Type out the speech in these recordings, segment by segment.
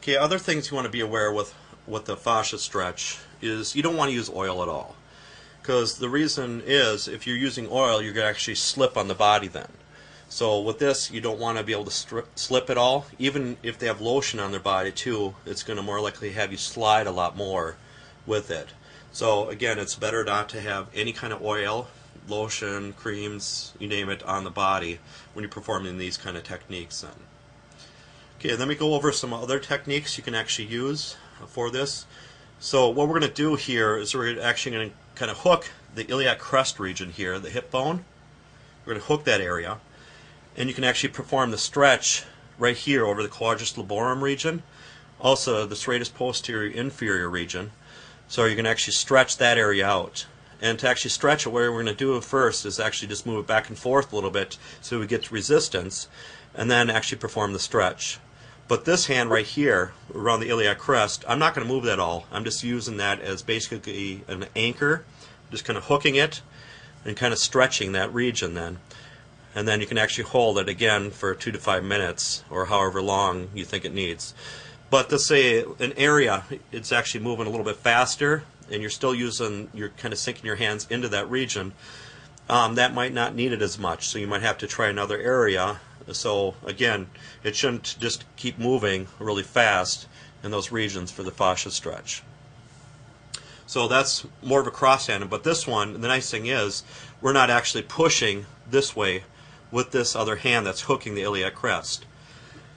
Okay, other things you want to be aware with the fascia stretch is you don't want to use oil at all. Because the reason is if you're using oil, you're going to actually slip on the body then. So with this, you don't want to be able to slip at all. Even if they have lotion on their body too, it's going to more likely have you slide a lot more with it. So again, it's better not to have any kind of oil, lotion, creams, you name it, on the body when you're performing these kind of techniques then. Okay, let me go over some other techniques you can actually use for this. So what we're going to do here is we're actually going to kind of hook the iliac crest region here, the hip bone. We're going to hook that area, and you can actually perform the stretch right here over the quadratus lumborum region, also the serratus posterior inferior region. So you can actually stretch that area out. And to actually stretch it, what we're going to do first is actually just move it back and forth a little bit so we get to resistance, and then actually perform the stretch. But this hand right here, around the iliac crest, I'm not going to move that at all. I'm just using that as basically an anchor, just kind of hooking it and kind of stretching that region then. And then you can actually hold it again for 2 to 5 minutes or however long you think it needs. But let's say an area, it's actually moving a little bit faster and you're still you're kind of sinking your hands into that region. That might not need it as much, so you might have to try another area. So again, it shouldn't just keep moving really fast in those regions for the fascia stretch. So that's more of a cross-handed, but this one, the nice thing is, we're not actually pushing this way with this other hand that's hooking the iliac crest.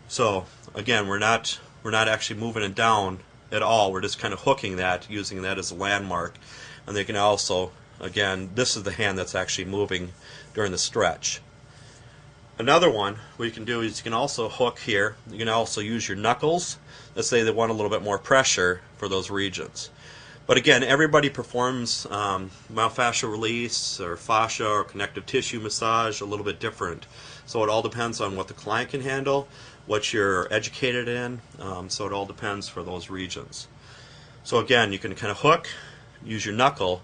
So again, we're not actually moving it down at all. We're just kind of hooking that, using that as a landmark. And they can also, again, this is the hand that's actually moving during the stretch. Another one, what you can do is you can also hook here. You can also use your knuckles. Let's say they want a little bit more pressure for those regions. But again, everybody performs myofascial release or fascia or connective tissue massage a little bit different. So it all depends on what the client can handle, what you're educated in. So it all depends for those regions. So again, you can kind of hook, use your knuckle,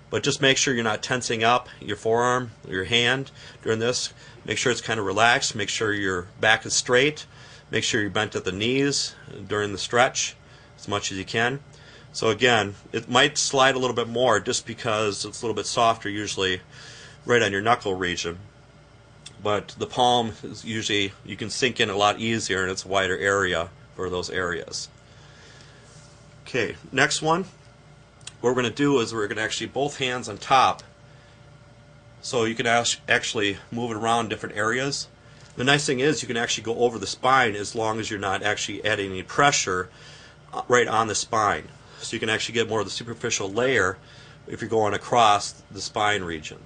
but just make sure you're not tensing up your forearm or your hand during this. Make sure it's kind of relaxed. Make sure your back is straight. Make sure you're bent at the knees during the stretch as much as you can. So again, it might slide a little bit more just because it's a little bit softer usually right on your knuckle region. But the palm is usually, you can sink in a lot easier and it's a wider area for those areas. Okay, next one. What we're going to do is we're going to actually both hands on top, so you can actually move it around different areas. The nice thing is you can actually go over the spine as long as you're not actually adding any pressure right on the spine. So you can actually get more of the superficial layer if you're going across the spine region.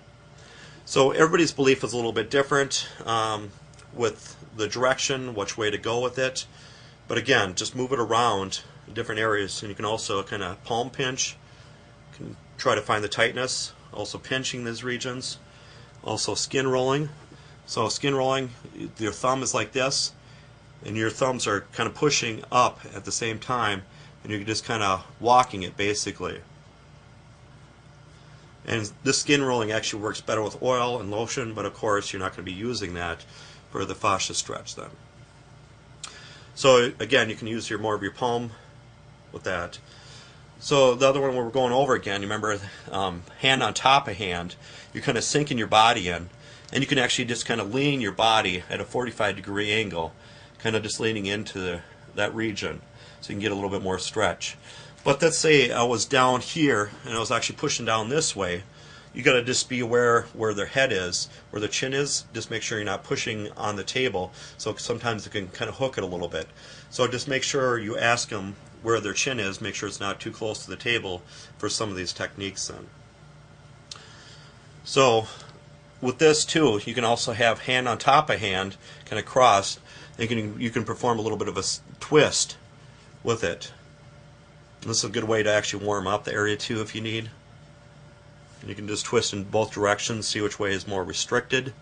So everybody's belief is a little bit different with the direction, which way to go with it. But again, just move it around in different areas, and you can also kind of palm pinch. Can try to find the tightness, also pinching these regions, also skin rolling. So skin rolling, your thumb is like this, and your thumbs are kind of pushing up at the same time, and you're just kind of walking it basically. And this skin rolling actually works better with oil and lotion, but of course you're not going to be using that for the fascia stretch then. So again, you can use more of your palm with that. So the other one we're going over again, you remember hand on top of hand, you're kind of sinking your body in, and you can actually just kind of lean your body at a 45-degree angle, kind of just leaning into that region so you can get a little bit more stretch. But let's say I was down here and I was actually pushing down this way. You got to just be aware where their head is, where their chin is. Just make sure you're not pushing on the table, so sometimes it can kind of hook it a little bit. So just make sure you ask them where their chin is, make sure it's not too close to the table for some of these techniques then. So with this too, you can also have hand on top of hand, kind of crossed, and you can perform a little bit of a twist with it. And this is a good way to actually warm up the area too if you need. And you can just twist in both directions, see which way is more restricted.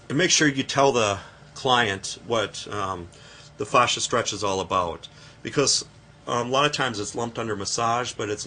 And make sure you tell the client what the fascia stretch is all about, because a lot of times it's lumped under massage, but it's